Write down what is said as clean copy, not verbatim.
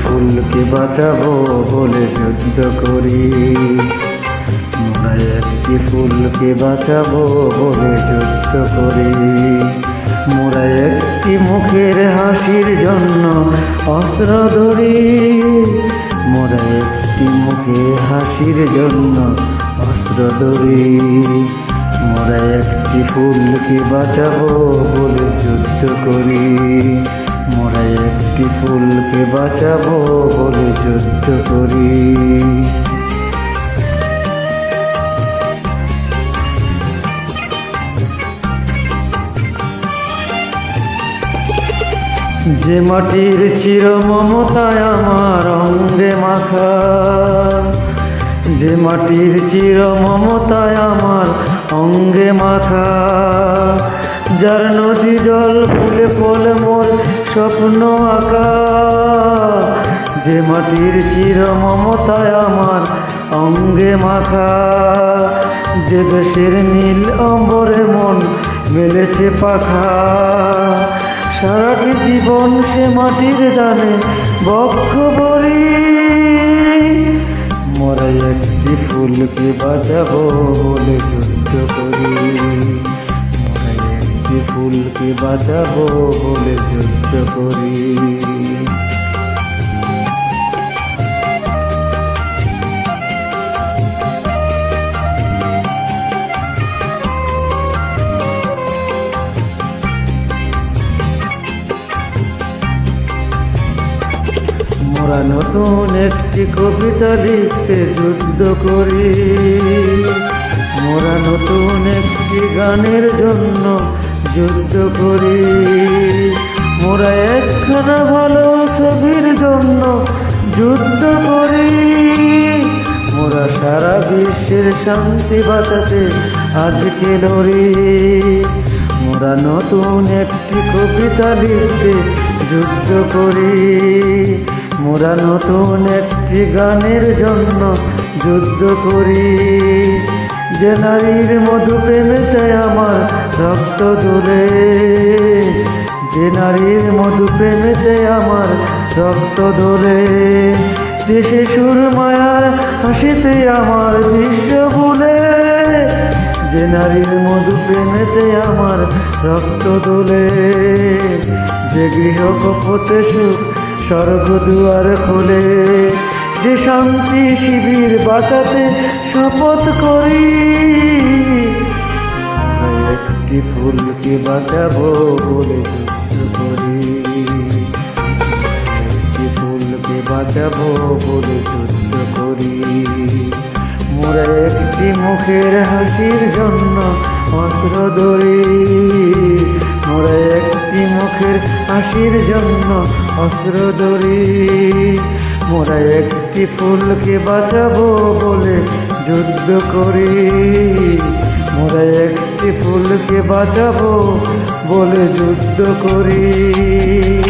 ফুলকে বাঁচাবো বলে যুদ্ধ করি। মোরা একটি ফুলকে বাঁচাবো বলে যুদ্ধ করি। মোরা একটি মুখের হাসির জন্য অস্ত্র ধরি। মোরা একটি মুখের হাসির জন্য অস্ত্র ধরি। মোরা একটি ফুলকে বাঁচাবো বলে যুদ্ধ করি। মোরা একটি ফুলকে বাঁচাবো বলে যুদ্ধ করি। যে মাটির চির মমতায় আমার অঙ্গে মাখা, যে মাটির চির মমতায় আমার অঙ্গে মাখা, যার নদী জল ফুলে ফলে মোর স্বপ্ন আঁকা। যে মাটির চির মমতায় আমার অঙ্গে মাখা, যে দেশের নীল অম্বরে মন মেলেছে পাখা। সারাটি জীবন সে মাটির দানে বক্ষ ভরি। মোরা একটি ফুলকে বাঁচাবো বলে যুদ্ধ করি। মোরা একটি ফুলকে বাঁচাবো বলে যুদ্ধ করি। মোরা নতুন একটি কবিতা লিখতে যুদ্ধ করি। মোরা নতুন একটি গানের জন্য যুদ্ধ করি। মোরা একখানা ভালো ছবির জন্য যুদ্ধ করি। মোরা সারা বিশ্বের শান্তি বাঁচাতে আজকে লড়ি। মোরা নতুন একটি কবিতা লিখতে যুদ্ধ করি। মোরা নতুন একটি গানের জন্য যুদ্ধ করি। যে নারীর মধু প্রেমেতে আমার রক্ত দোলে। যে নারীর মধু প্রেমেতে আমার রক্ত দোলে। যে শিশুর মায়ার হাসিতে আমার বিশ্ব ভুলে। যে নারীর মধু প্রেমেতে আমার রক্ত দোলে। যে গৃহ কপতে সুখ স্বর্গদুয়ার খোলে। যে শান্তি শিবির বাঁচাতে শপথ করি। একটি ফুলকে বাঁচাবো বলে যুদ্ধ করি। একটি ফুলকে বাঁচাবো বলে যুদ্ধ করি। মোরা একটি মুখের হাসির জন্য অস্ত্র ধরি। মোরা একটি মুখের হাসির জন্য অস্ত্র ধরি। মোরা একটি ফুলকে বাঁচাবো বলে যুদ্ধ করি। মোরা একটি ফুলকে বাঁচাবো বলে যুদ্ধ করি।